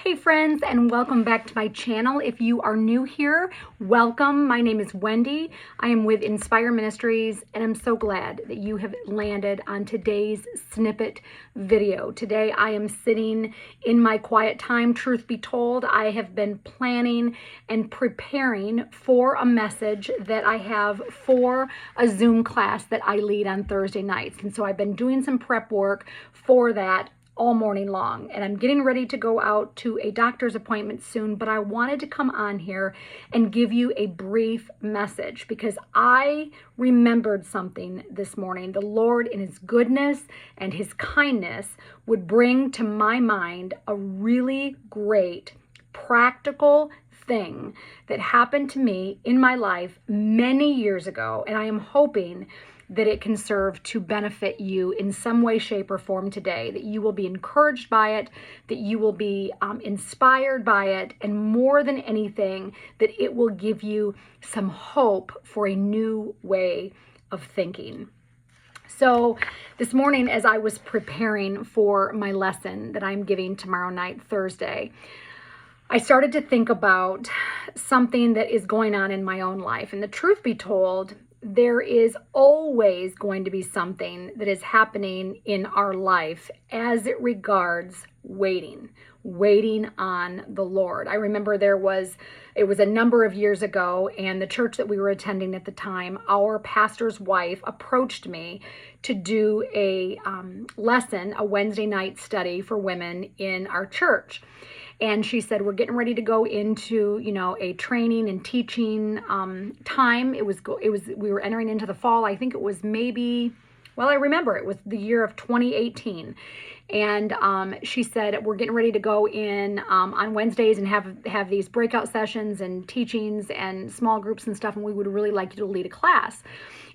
Hey friends, and welcome back to my channel. If you are new here, welcome. My name is Wendy. I am with Inspire Ministries, and I'm so glad that you have landed on today's snippet video. Today I am sitting in my quiet time. Truth be told, I have been planning and preparing for a message that I have for a Zoom class that I lead on Thursday nights. And so I've been doing some prep work for that all morning long, and I'm getting ready to go out to a doctor's appointment soon, but I wanted to come on here and give you a brief message because I remembered something this morning. The Lord, in His goodness and His kindness, would bring to my mind a really great practical thing that happened to me in my life many years ago, and I am hoping that it can serve to benefit you in some way, shape, or form today, that you will be encouraged by it, that you will be inspired by it, and more than anything, that it will give you some hope for a new way of thinking. So this morning, as I was preparing for my lesson that I'm giving tomorrow night, Thursday, I started to think about something that is going on in my own life. And the truth be told, there is always going to be something that is happening in our life as it regards waiting on the Lord. I remember it was a number of years ago, and the church that we were attending at the time, our pastor's wife approached me to do a lesson, a Wednesday night study for women in our church. And she said, we're getting ready to go into, a training and teaching time. We were entering into the fall. I think it was I remember it was the year of 2018. And she said, we're getting ready to go in on Wednesdays and have these breakout sessions and teachings and small groups and stuff. And we would really like you to lead a class.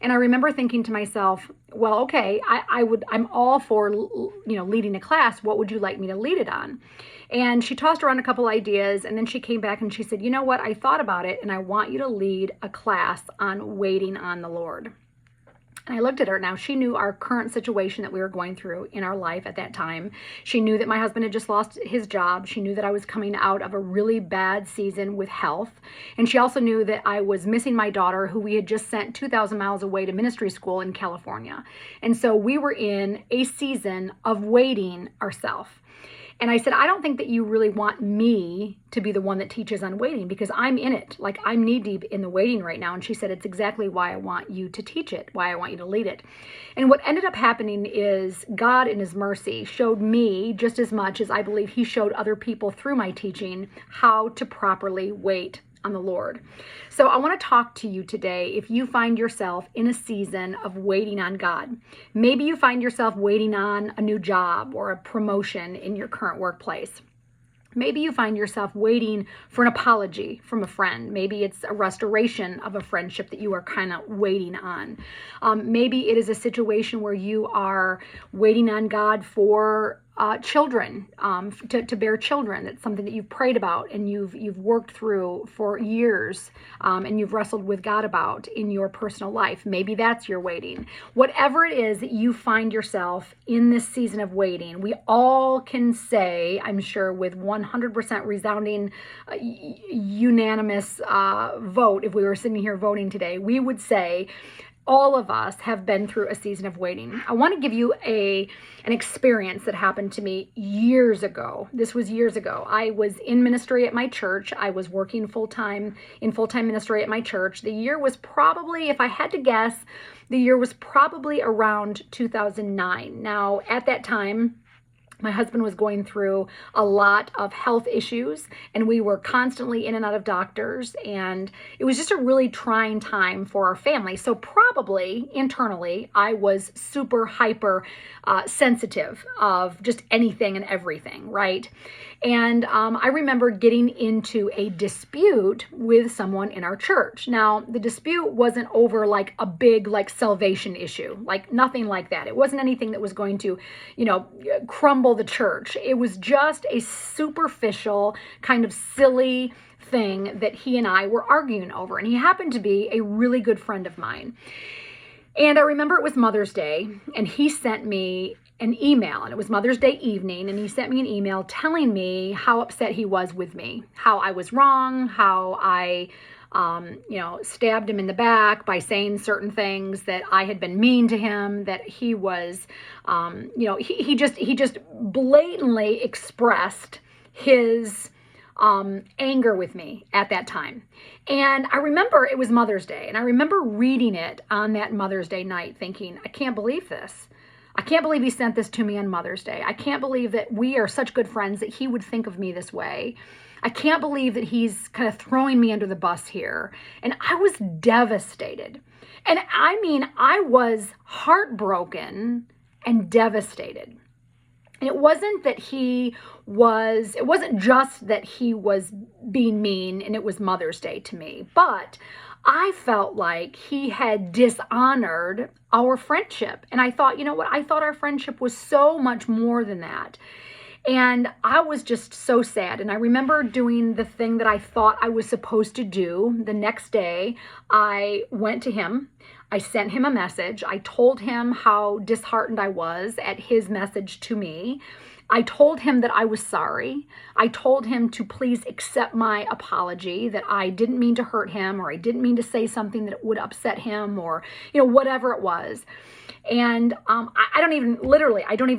And I remember thinking to myself, well, okay, I'm all for, leading a class. What would you like me to lead it on? And she tossed around a couple ideas, and then she came back and she said, you know what, I thought about it, and I want you to lead a class on waiting on the Lord. And I looked at her. Now, she knew our current situation that we were going through in our life at that time. She knew that my husband had just lost his job. She knew that I was coming out of a really bad season with health. And she also knew that I was missing my daughter, who we had just sent 2,000 miles away to ministry school in California. And so we were in a season of waiting ourselves. And I said, I don't think that you really want me to be the one that teaches on waiting, because I'm in it. Like, I'm knee deep in the waiting right now. And she said, it's exactly why I want you to teach it, why I want you to lead it. And what ended up happening is God in His mercy showed me just as much as I believe He showed other people through my teaching how to properly wait on the Lord. So I want to talk to you today if you find yourself in a season of waiting on God. Maybe you find yourself waiting on a new job or a promotion in your current workplace. Maybe you find yourself waiting for an apology from a friend. Maybe it's a restoration of a friendship that you are kind of waiting on. Maybe it is a situation where you are waiting on God for children, to bear children. That's something that you've prayed about and you've worked through for years, and you've wrestled with God about in your personal life. Maybe that's your waiting. Whatever it is that you find yourself in this season of waiting, we all can say, I'm sure, with 100% resounding, unanimous vote, if we were sitting here voting today, we would say, all of us have been through a season of waiting. I want to give you an experience that happened to me years ago. This was years ago. I was in ministry at my church. I was working full-time ministry at my church. The year was probably, if I had to guess, the year was probably around 2009. Now, at that time, my husband was going through a lot of health issues, and we were constantly in and out of doctors, and it was just a really trying time for our family. So probably internally, I was super hyper sensitive of just anything and everything, right? And I remember getting into a dispute with someone in our church. Now, the dispute wasn't over like a big salvation issue, like nothing like that. It wasn't anything that was going to, crumble the church. It was just a superficial kind of silly thing that he and I were arguing over. And he happened to be a really good friend of mine. And I remember it was Mother's Day, and he sent me an email, and it was Mother's Day evening, and he sent me an email telling me how upset he was with me, how I was wrong, how I stabbed him in the back by saying certain things, that I had been mean to him, that he was, he just blatantly expressed his anger with me at that time. And I remember it was Mother's Day, and I remember reading it on that Mother's Day night thinking, I can't believe this. I can't believe he sent this to me on Mother's Day. I can't believe that we are such good friends that he would think of me this way. I can't believe that he's kind of throwing me under the bus here. And I was devastated. And I mean, I was heartbroken and devastated. And it wasn't just that he was being mean and it was Mother's Day to me, but I felt like he had dishonored our friendship. And I thought, you know what? I thought our friendship was so much more than that. And I was just so sad. And I remember doing the thing that I thought I was supposed to do. The next day, I went to him. I sent him a message. I told him how disheartened I was at his message to me. I told him that I was sorry. I told him to please accept my apology, that I didn't mean to hurt him, or I didn't mean to say something that would upset him, or, whatever it was. And I don't even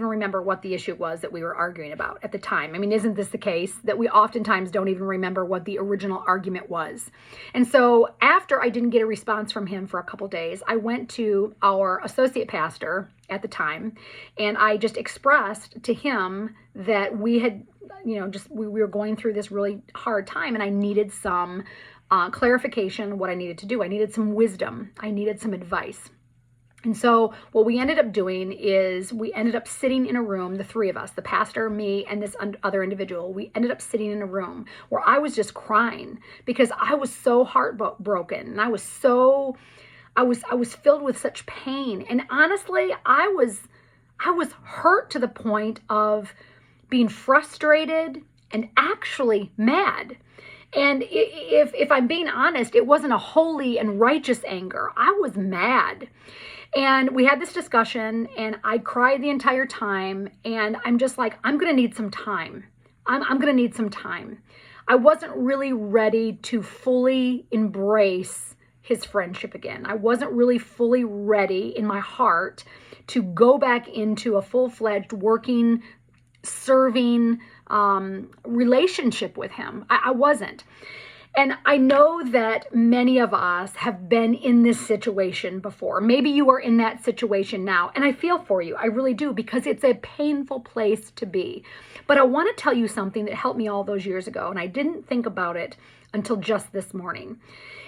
remember what the issue was that we were arguing about at the time. I mean, isn't this the case that we oftentimes don't even remember what the original argument was? And so after I didn't get a response from him for a couple days, I went to our associate pastor at the time, and I just expressed to him that we had, we were going through this really hard time, and I needed some clarification what I needed to do. I needed some wisdom. I needed some advice. And so what we ended up doing is we ended up sitting in a room, the three of us, the pastor, me, and this other individual. We ended up sitting in a room where I was just crying because I was so heartbroken, and I was filled with such pain. And honestly, I was hurt to the point of being frustrated and actually mad. And if I'm being honest, it wasn't a holy and righteous anger. I was mad. And we had this discussion, and I cried the entire time, and I'm just like, I'm going to need some time. I'm going to need some time. I wasn't really ready to fully embrace his friendship again. I wasn't really fully ready in my heart to go back into a full-fledged working, serving relationship with him. I wasn't. And I know that many of us have been in this situation before. Maybe you are in that situation now, and I feel for you. I really do, because it's a painful place to be. But I want to tell you something that helped me all those years ago, and I didn't think about it until just this morning.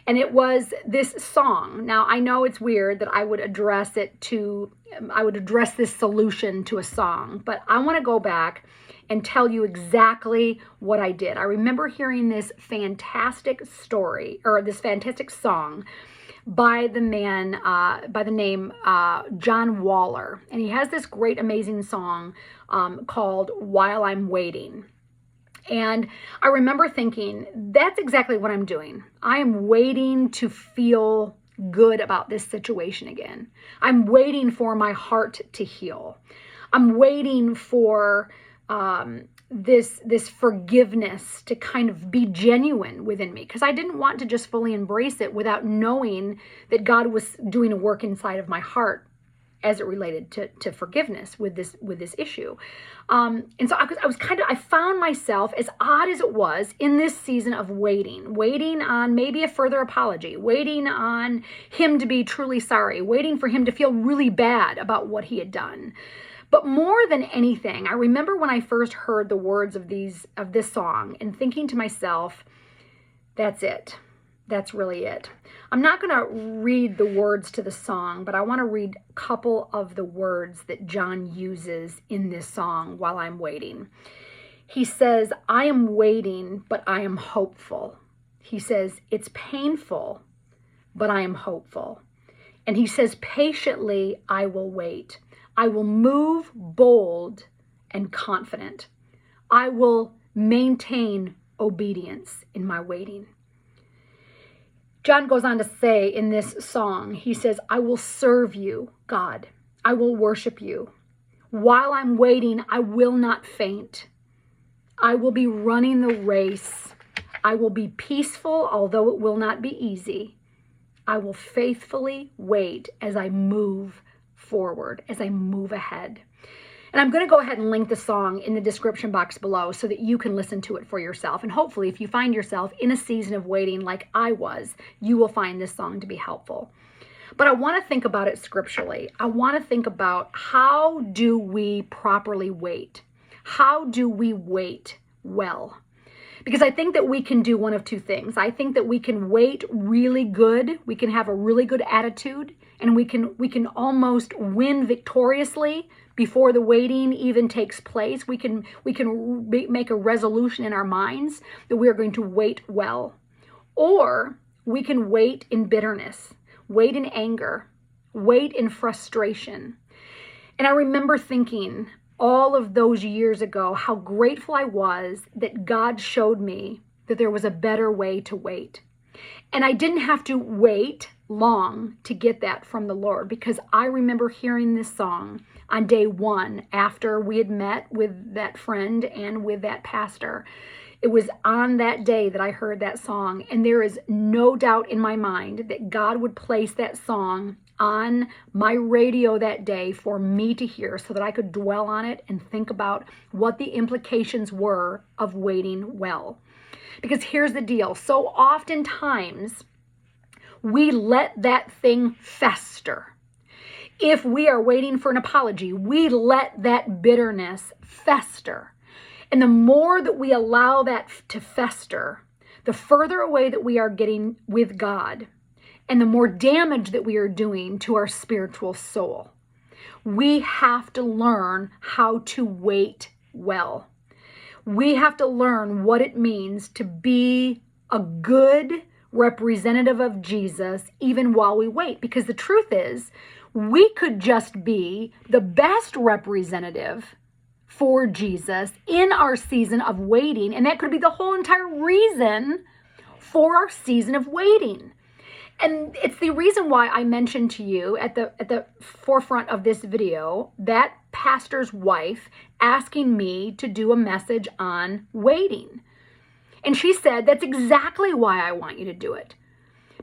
And it was this song. Now, I know it's weird that I would address this solution to a song, but I want to go back and tell you exactly what I did. I remember hearing this fantastic story, or this fantastic song by the man, by the name John Waller. And he has this great, amazing song called While I'm Waiting. And I remember thinking, that's exactly what I'm doing. I am waiting to feel good about this situation again. I'm waiting for my heart to heal. I'm waiting for this forgiveness to kind of be genuine within me, because I didn't want to just fully embrace it without knowing that God was doing a work inside of my heart as it related to forgiveness with this issue. And so I found myself, as odd as it was, in this season of waiting on maybe a further apology, waiting on him to be truly sorry, waiting for him to feel really bad about what he had done. But more than anything, I remember when I first heard the words of this song and thinking to myself, that's it. That's really it. I'm not going to read the words to the song, but I want to read a couple of the words that John uses in this song, While I'm Waiting. He says, I am waiting, but I am hopeful. He says, it's painful, but I am hopeful. And he says, patiently, I will wait. I will move bold and confident. I will maintain obedience in my waiting. John goes on to say in this song, he says, I will serve you, God. I will worship you. While I'm waiting, I will not faint. I will be running the race. I will be peaceful, although it will not be easy. I will faithfully wait as I move forward, as I move ahead. And I'm going to go ahead and link the song in the description box below so that you can listen to it for yourself. And hopefully, if you find yourself in a season of waiting like I was, you will find this song to be helpful. But I want to think about it scripturally. I want to think about, how do we properly wait? How do we wait well? Because I think that we can do one of two things. I think that we can wait really good. We can have a really good attitude, and we can almost win victoriously before the waiting even takes place. We can make a resolution in our minds that we are going to wait well. Or we can wait in bitterness, wait in anger, wait in frustration. And I remember thinking all of those years ago how grateful I was that God showed me that there was a better way to wait. And I didn't have to wait long to get that from the Lord, because I remember hearing this song on day one after we had met with that friend and with that pastor. It was on that day that I heard that song, and there is no doubt in my mind that God would place that song on my radio that day for me to hear so that I could dwell on it and think about what the implications were of waiting well. Because here's the deal. So oftentimes we let that thing fester. If we are waiting for an apology, we let that bitterness fester. And the more that we allow that to fester, the further away that we are getting with God, and the more damage that we are doing to our spiritual soul. We have to learn how to wait well. We have to learn what it means to be a good representative of Jesus even while we wait. Because the truth is, we could just be the best representative for Jesus in our season of waiting, and that could be the whole entire reason for our season of waiting. And it's the reason why I mentioned to you at the forefront of this video that pastor's wife asking me to do a message on waiting. And she said, that's exactly why I want you to do it.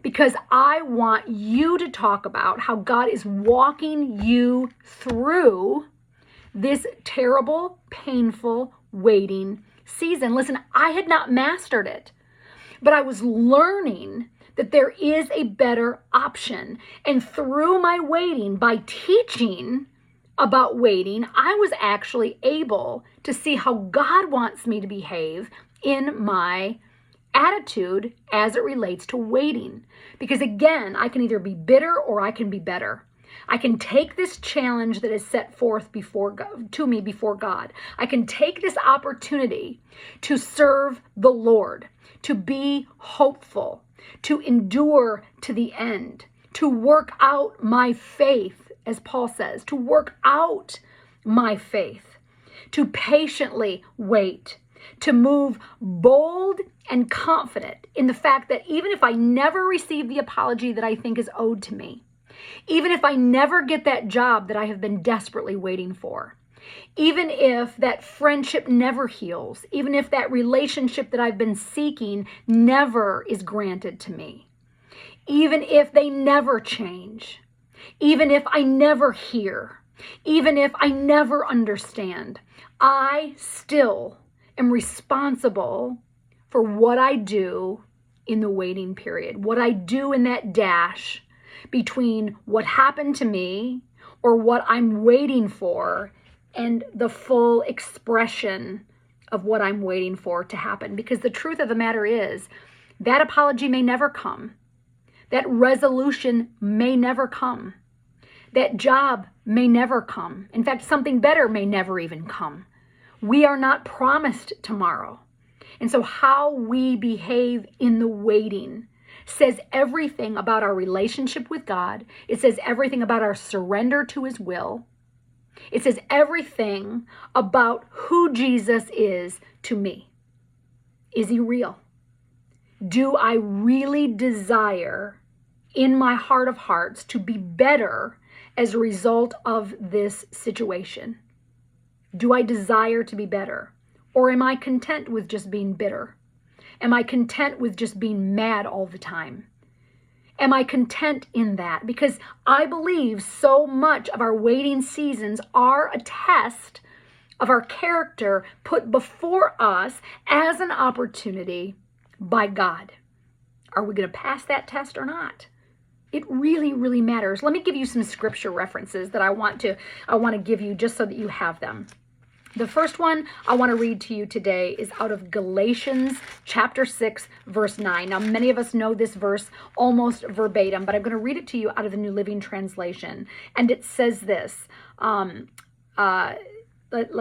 Because I want you to talk about how God is walking you through this terrible, painful waiting season. Listen, I had not mastered it, but I was learning that there is a better option. And through my waiting, by teaching about waiting, I was actually able to see how God wants me to behave in my attitude as it relates to waiting. Because again, I can either be bitter or I can be better. I can take this challenge that is set forth to me before God. I can take this opportunity to serve the Lord, to be hopeful, to endure to the end, to work out my faith, as Paul says, to work out my faith, to patiently wait, to move bold and confident in the fact that even if I never receive the apology that I think is owed to me, even if I never get that job that I have been desperately waiting for, even if that friendship never heals, even if that relationship that I've been seeking never is granted to me, even if they never change, even if I never hear, even if I never understand, I still am responsible for what I do in the waiting period, what I do in that dash between what happened to me or what I'm waiting for and the full expression of what I'm waiting for to happen. Because the truth of the matter is, that apology may never come. That resolution may never come. That job may never come. In fact, something better may never even come. We are not promised tomorrow. And so how we behave in the waiting says everything about our relationship with God. It says everything about our surrender to His will. It says everything about who Jesus is to me. Is He real? Do I really desire in my heart of hearts to be better as a result of this situation? Do I desire to be better? Or am I content with just being bitter? Am I content with just being mad all the time? Am I content in that? Because I believe so much of our waiting seasons are a test of our character put before us as an opportunity by God. Are we going to pass that test or not? It really, really matters. Let me give you some scripture references that I want to give you just so that you have them. The first one I want to read to you today is out of Galatians chapter 6, verse 9. Now, many of us know this verse almost verbatim, but I'm going to read it to you out of the New Living Translation. And it says this. Let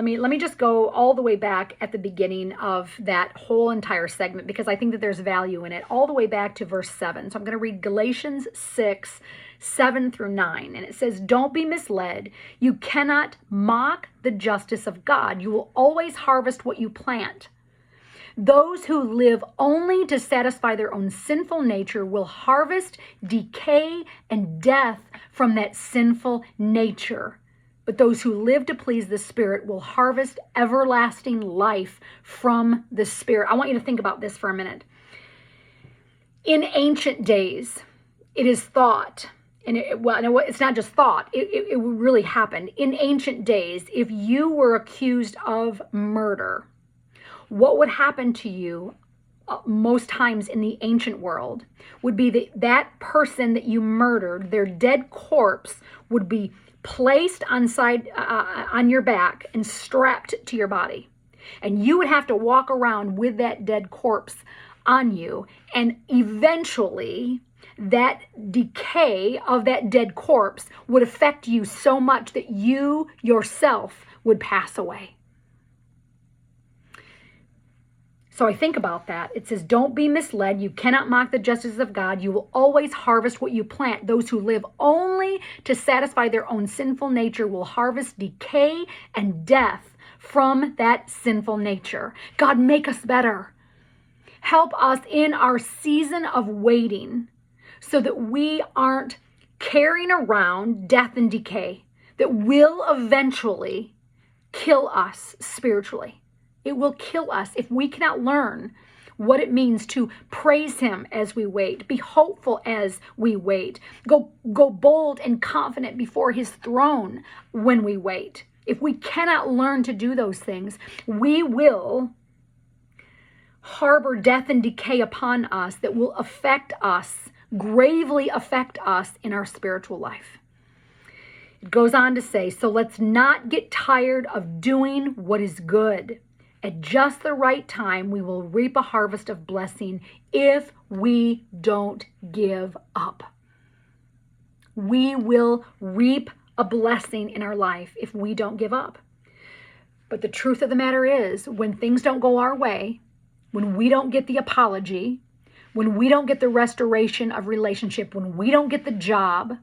me just go all the way back at the beginning of that whole entire segment, because I think that there's value in it, all the way back to verse 7. So I'm going to read Galatians 6, 7 through 9. And it says, "Don't be misled. You cannot mock the justice of God. You will always harvest what you plant. Those who live only to satisfy their own sinful nature will harvest decay and death from that sinful nature. But those who live to please the Spirit will harvest everlasting life from the Spirit." I want you to think about this for a minute. In ancient days, it is thought, and it's not just thought, it really happened. In ancient days, if you were accused of murder, what would happen to you most times in the ancient world would be that person that you murdered, their dead corpse would be placed on your back and strapped to your body. And you would have to walk around with that dead corpse on you. And eventually, that decay of that dead corpse would affect you so much that you yourself would pass away. So I think about that. It says, "Don't be misled. You cannot mock the justice of God. You will always harvest what you plant. Those who live only to satisfy their own sinful nature will harvest decay and death from that sinful nature." God, make us better. Help us in our season of waiting so that we aren't carrying around death and decay that will eventually kill us spiritually. It will kill us if we cannot learn what it means to praise Him as we wait, be hopeful as we wait, go bold and confident before His throne when we wait. If we cannot learn to do those things, we will harbor death and decay upon us that will affect us, gravely affect us in our spiritual life. It goes on to say, "So let's not get tired of doing what is good. At just the right time, we will reap a harvest of blessing if we don't give up." We will reap a blessing in our life if we don't give up. But the truth of the matter is, when things don't go our way, when we don't get the apology, when we don't get the restoration of relationship, when we don't get the job,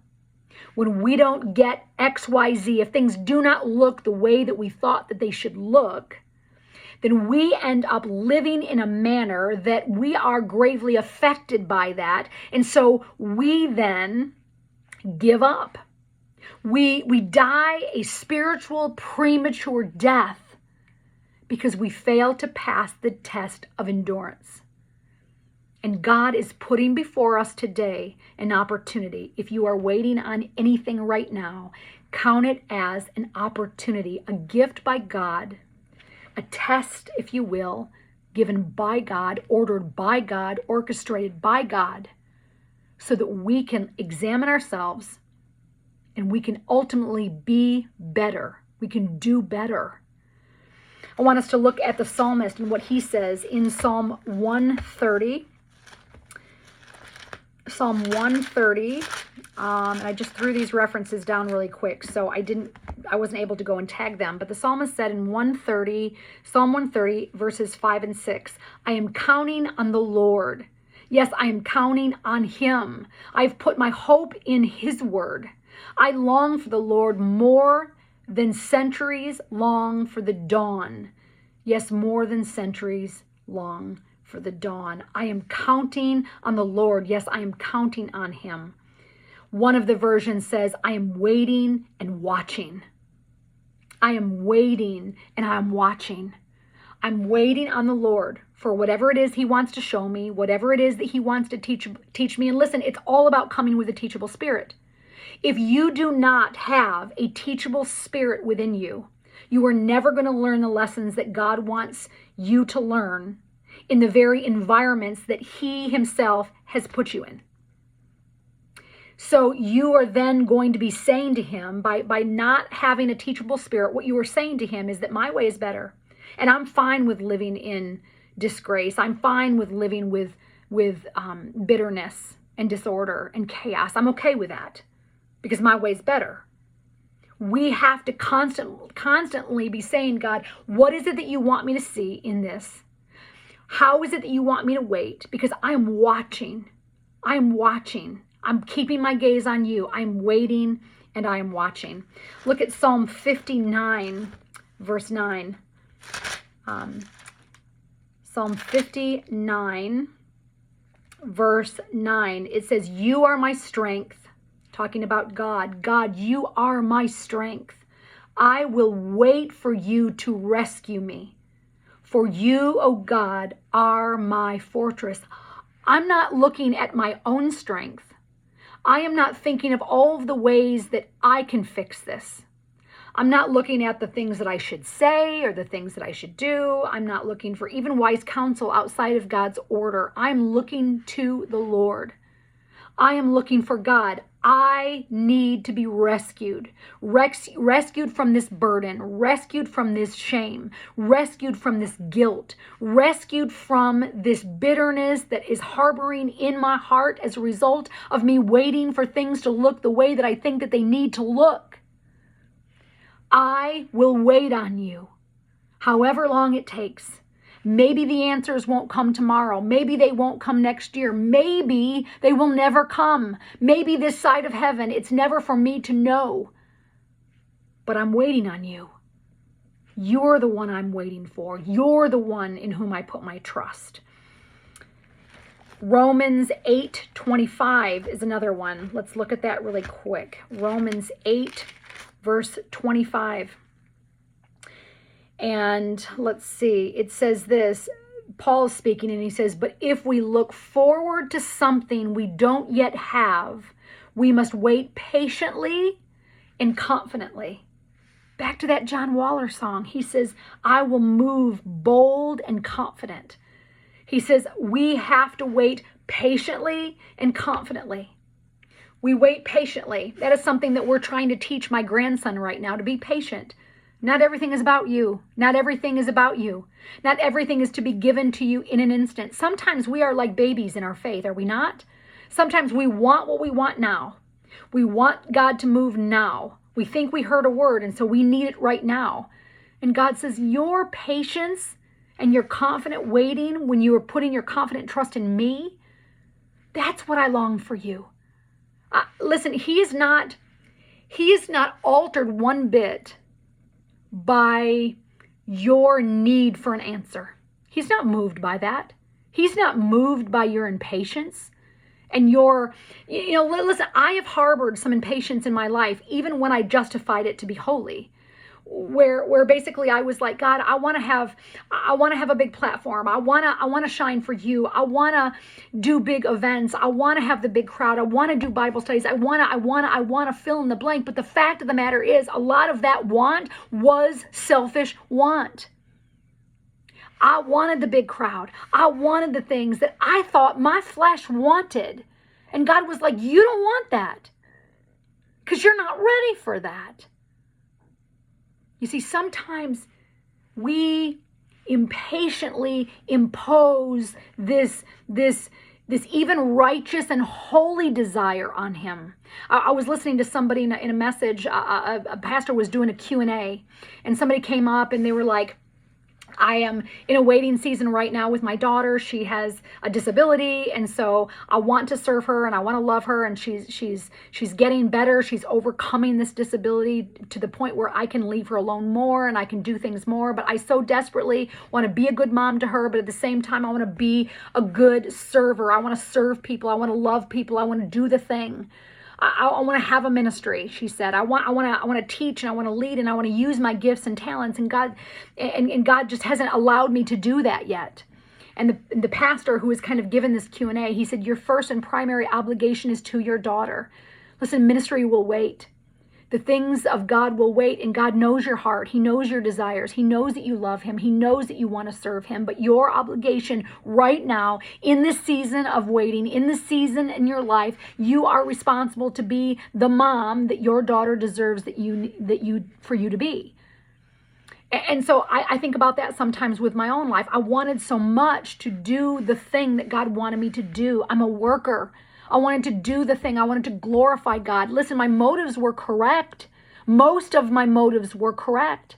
when we don't get XYZ, if things do not look the way that we thought that they should look, then we end up living in a manner that we are gravely affected by that. And so we then give up. We die a spiritual premature death because we fail to pass the test of endurance. And God is putting before us today an opportunity. If you are waiting on anything right now, count it as an opportunity, a gift by God, a test, if you will, given by God, ordered by God, orchestrated by God, so that we can examine ourselves and we can ultimately be better. We can do better. I want us to look at the psalmist and what he says in Psalm 130. Psalm 130. And I just threw these references down really quick, so I wasn't able to go and tag them. But the psalmist said in Psalm 130, verses 5 and 6, "I am counting on the Lord. Yes, I am counting on Him. I've put my hope in His word. I long for the Lord more than centuries long for the dawn. Yes, more than centuries long for the dawn. I am counting on the Lord. Yes, I am counting on Him." One of the versions says, "I am waiting and watching." I am waiting and I'm watching. I'm waiting on the Lord for whatever it is he wants to show me, whatever it is that he wants to teach me. And listen, it's all about coming with a teachable spirit. If you do not have a teachable spirit within you, you are never going to learn the lessons that God wants you to learn in the very environments that he himself has put you in. So you are then going to be saying to him, by not having a teachable spirit, what you are saying to him is that my way is better. And I'm fine with living in disgrace. I'm fine with living with bitterness and disorder and chaos. I'm okay with that because my way is better. We have to constantly be saying, God, what is it that you want me to see in this? How is it that you want me to wait? Because I'm watching. I'm watching. I'm keeping my gaze on you. I'm waiting and I am watching. Look at Psalm 59, verse 9. Psalm 59, verse 9. It says, you are my strength. Talking about God. God, you are my strength. I will wait for you to rescue me. For you, O God, are my fortress. I'm not looking at my own strength. I am not thinking of all of the ways that I can fix this. I'm not looking at the things that I should say or the things that I should do. I'm not looking for even wise counsel outside of God's order. I'm looking to the Lord. I am looking for God. I need to be rescued. Rescued from this burden, rescued from this shame, rescued from this guilt, rescued from this bitterness that is harboring in my heart as a result of me waiting for things to look the way that I think that they need to look. I will wait on you, however long it takes. Maybe the answers won't come tomorrow. Maybe they won't come next year. Maybe they will never come. Maybe this side of heaven, it's never for me to know. But I'm waiting on you. You're the one I'm waiting for. You're the one in whom I put my trust. Romans 8:25 is another one. Let's look at that really quick. Romans 8, verse 25. And let's see, it says this, Paul is speaking and he says, but if we look forward to something we don't yet have, we must wait patiently and confidently. Back to that John Waller song. He says, I will move bold and confident. He says, we have to wait patiently and confidently. We wait patiently. That is something that we're trying to teach my grandson right now, to be patient. Not everything is about you. Not everything is about you. Not everything is to be given to you in an instant. Sometimes we are like babies in our faith, are we not? Sometimes we want what we want now. We want God to move now. We think we heard a word, and so we need it right now. And God says, your patience and your confident waiting when you are putting your confident trust in me, that's what I long for you. Listen, He is not altered one bit by your need for an answer. He's not moved by that. He's not moved by your impatience and your, listen, I have harbored some impatience in my life, even when I justified it to be holy, where basically I was like, God, I want to have a big platform. I want to shine for you. I want to do big events. I want to have the big crowd. I want to do Bible studies. I want to fill in the blank. But the fact of the matter is, a lot of that want was selfish want. I wanted the big crowd. I wanted the things that I thought my flesh wanted. And God was like, you don't want that because you're not ready for that. You see, sometimes we impatiently impose this even righteous and holy desire on Him. I was listening to somebody in a message, a pastor was doing a Q&A, and somebody came up and they were like, I am in a waiting season right now with my daughter. She has a disability, and so I want to serve her and I want to love her, and she's getting better. She's overcoming this disability to the point where I can leave her alone more and I can do things more. But I so desperately want to be a good mom to her, but at the same time I want to be a good server. I want to serve people. I want to love people. I want to do the thing. I want to have a ministry, she said. I want to teach, and I want to lead, and I want to use my gifts and talents. And God just hasn't allowed me to do that yet. And the pastor who was kind of given this Q&A, he said, your first and primary obligation is to your daughter. Listen, ministry will wait. The things of God will wait, and God knows your heart. He knows your desires. He knows that you love him. He knows that you want to serve him. But your obligation right now, in this season of waiting, in this season in your life, you are responsible to be the mom that your daughter deserves for you to be. And so I think about that sometimes with my own life. I wanted so much to do the thing that God wanted me to do. I'm a worker. I wanted to do the thing. I wanted to glorify God. Listen, my motives were correct. Most of my motives were correct.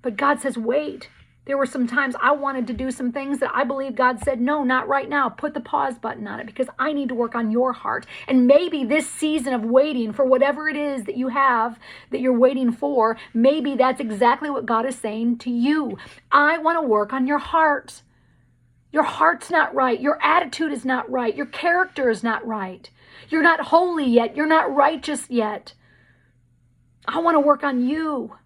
But God says, wait. There were some times I wanted to do some things that I believe God said, no, not right now. Put the pause button on it because I need to work on your heart. And maybe this season of waiting for whatever it is that you have that you're waiting for, maybe that's exactly what God is saying to you. I want to work on your heart. Your heart's not right. Your attitude is not right. Your character is not right. You're not holy yet. You're not righteous yet. I want to work on you.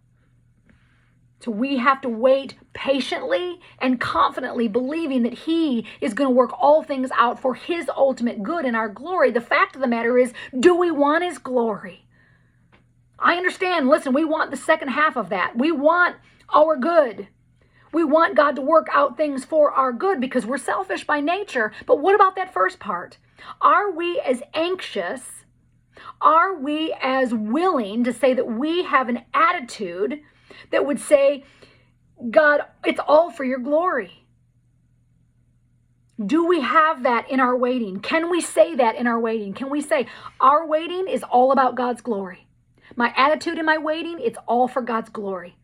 So we have to wait patiently and confidently, believing that he is going to work all things out for his ultimate good and our glory. The fact of the matter is, do we want his glory? I understand. Listen, we want the second half of that. We want our good. We want God to work out things for our good because we're selfish by nature. But what about that first part? Are we as anxious? Are we as willing to say that we have an attitude that would say, God, it's all for your glory? Do we have that in our waiting? Can we say that in our waiting? Can we say our waiting is all about God's glory? My attitude in my waiting, it's all for God's glory.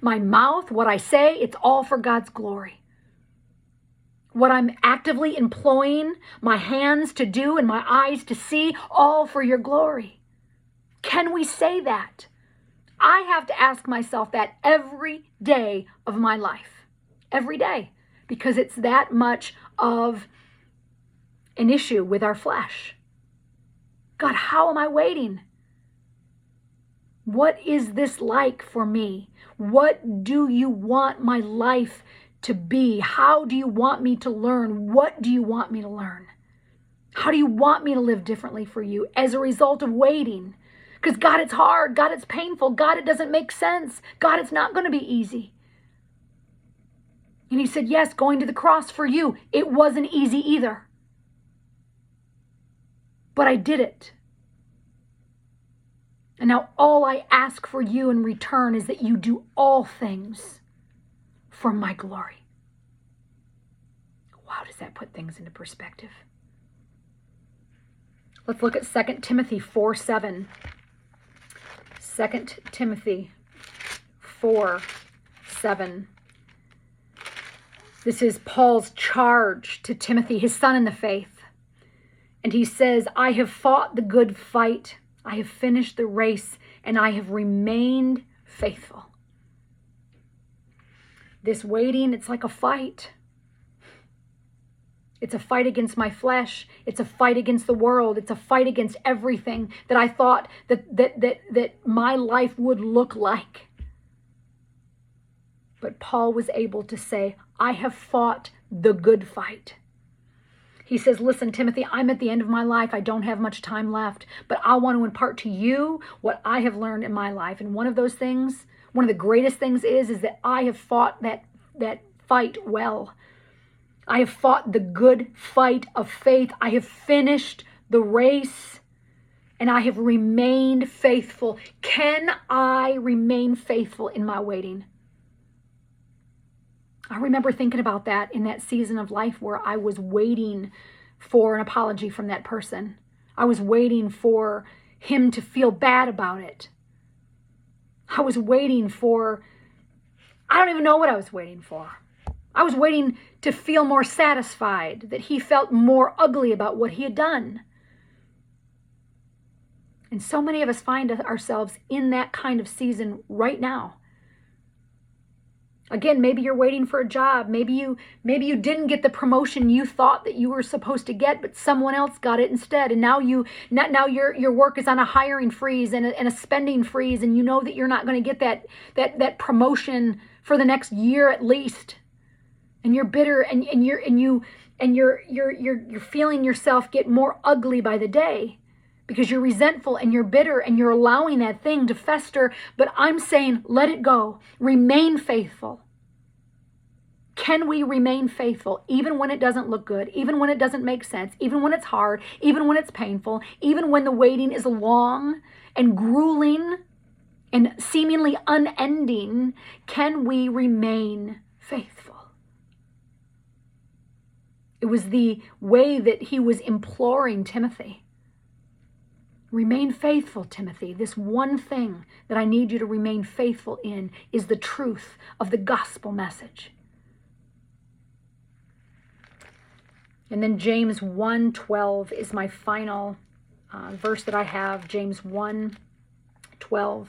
My mouth, what I say, it's all for God's glory. What I'm actively employing my hands to do and my eyes to see, all for your glory. Can we say that? I have to ask myself that every day of my life. Every day. Because it's that much of an issue with our flesh. God, how am I waiting? What is this like for me? What do you want my life to be? How do you want me to learn? What do you want me to learn? How do you want me to live differently for you as a result of waiting? Because God, it's hard. God, it's painful. God, it doesn't make sense. God, it's not going to be easy. And he said, yes, going to the cross for you, it wasn't easy either. But I did it. And now all I ask for you in return is that you do all things for my glory. Wow, does that put things into perspective? Let's look at 2 Timothy 4:7. 2 Timothy 4:7. This is Paul's charge to Timothy, his son in the faith. And he says, I have fought the good fight. I have finished the race, and I have remained faithful. This waiting, it's like a fight. It's a fight against my flesh. It's a fight against the world. It's a fight against everything that I thought that my life would look like. But Paul was able to say, I have fought the good fight. He says, listen, Timothy, I'm at the end of my life. I don't have much time left, but I want to impart to you what I have learned in my life. And one of those things, one of the greatest things is that I have fought that fight well. I have fought the good fight of faith. I have finished the race, and I have remained faithful. Can I remain faithful in my waiting? I remember thinking about that in that season of life where I was waiting for an apology from that person. I was waiting for him to feel bad about it. I was waiting for, I don't even know what I was waiting for. I was waiting to feel more satisfied, that he felt more ugly about what he had done. And so many of us find ourselves in that kind of season right now. Again, maybe you're waiting for a job. Maybe you didn't get the promotion you thought that you were supposed to get, but someone else got it instead. And now your work is on a hiring freeze and a spending freeze, and you know that you're not going to get that promotion for the next year at least. And you're bitter, and you're feeling yourself get more ugly by the day, because you're resentful and you're bitter and you're allowing that thing to fester. But I'm saying, let it go. Remain faithful. Can we remain faithful even when it doesn't look good, even when it doesn't make sense, even when it's hard, even when it's painful, even when the waiting is long and grueling and seemingly unending? Can we remain faithful? It was the way that he was imploring Timothy. Remain faithful, Timothy. This one thing that I need you to remain faithful in is the truth of the gospel message. And then James 1:12 is my final verse that I have, James 1:12.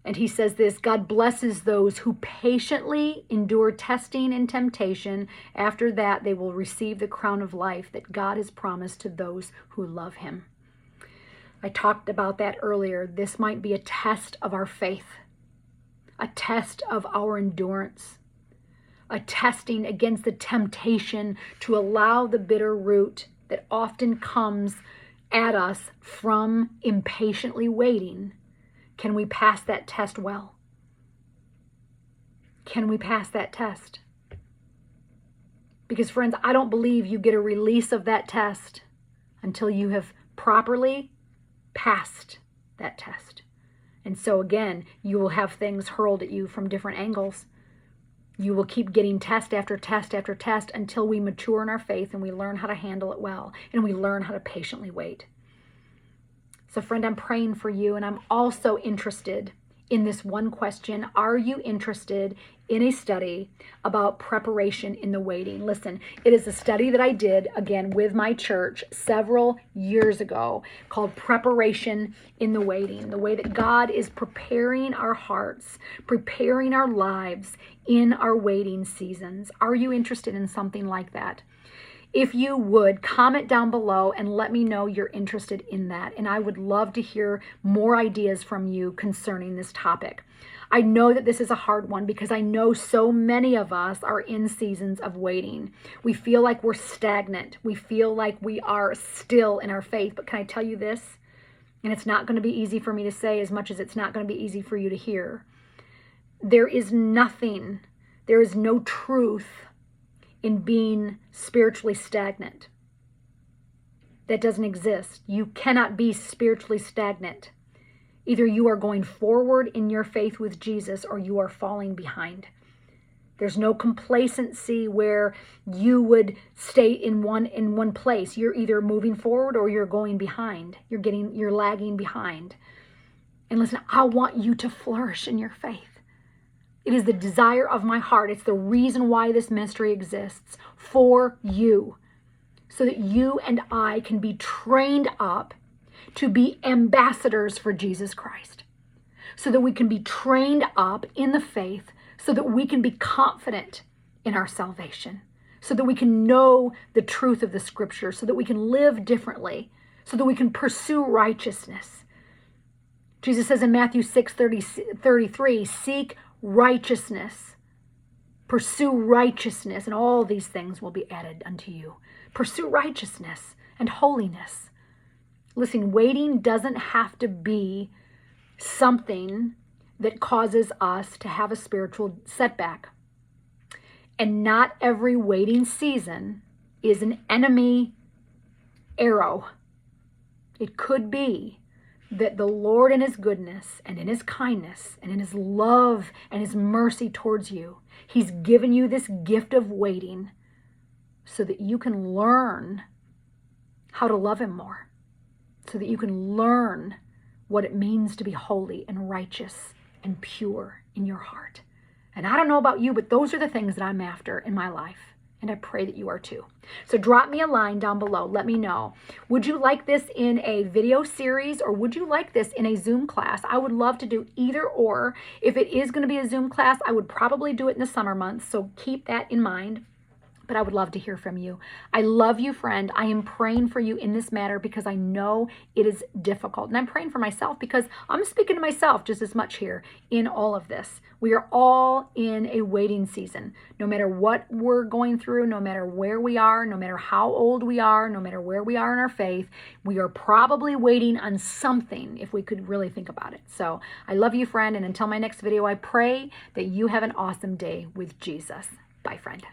And he says this: God blesses those who patiently endure testing and temptation. After that, they will receive the crown of life that God has promised to those who love him. I talked about that earlier. This might be a test of our faith, a test of our endurance, a testing against the temptation to allow the bitter root that often comes at us from impatiently waiting. Can we pass that test well? Can we pass that test? Because, friends, I don't believe you get a release of that test until you have properly passed that test. And so again, you will have things hurled at you from different angles. You will keep getting test after test after test until we mature in our faith and we learn how to handle it well and we learn how to patiently wait. So friend, I'm praying for you, and I'm also interested in this one question. Are you interested in a study about preparation in the waiting? Listen, it is a study that I did, again, with my church several years ago, called Preparation in the Waiting, the way that God is preparing our hearts, preparing our lives in our waiting seasons. Are you interested in something like that? If you would, comment down below and let me know you're interested in that. And I would love to hear more ideas from you concerning this topic. I know that this is a hard one because I know so many of us are in seasons of waiting. We feel like we're stagnant. We feel like we are still in our faith. But can I tell you this? And it's not going to be easy for me to say as much as it's not going to be easy for you to hear. There is no truth in being spiritually stagnant. That doesn't exist. You cannot be spiritually stagnant. Either you are going forward in your faith with Jesus or you are falling behind. There's no complacency where you would stay in one place. You're either moving forward or you're going behind. You're lagging behind. And listen, I want you to flourish in your faith. It is the desire of my heart. It's the reason why this ministry exists, for you, so that you and I can be trained up to be ambassadors for Jesus Christ, so that we can be trained up in the faith, so that we can be confident in our salvation, so that we can know the truth of the Scripture, so that we can live differently, so that we can pursue righteousness. Jesus says in Matthew 6:33, seek righteousness, pursue righteousness, and all these things will be added unto you. Pursue righteousness and holiness. Listen, waiting doesn't have to be something that causes us to have a spiritual setback. And not every waiting season is an enemy arrow. It could be that the Lord in his goodness and in his kindness and in his love and his mercy towards you, he's given you this gift of waiting so that you can learn how to love him more, so that you can learn what it means to be holy and righteous and pure in your heart. And I don't know about you, but those are the things that I'm after in my life. And I pray that you are too. So drop me a line down below. Let me know. Would you like this in a video series or would you like this in a Zoom class? I would love to do either or. If it is going to be a Zoom class, I would probably do it in the summer months. So keep that in mind. But I would love to hear from you. I love you, friend. I am praying for you in this matter because I know it is difficult. And I'm praying for myself because I'm speaking to myself just as much here in all of this. We are all in a waiting season. No matter what we're going through, no matter where we are, no matter how old we are, no matter where we are in our faith, we are probably waiting on something if we could really think about it. So I love you, friend. And until my next video, I pray that you have an awesome day with Jesus. Bye, friend.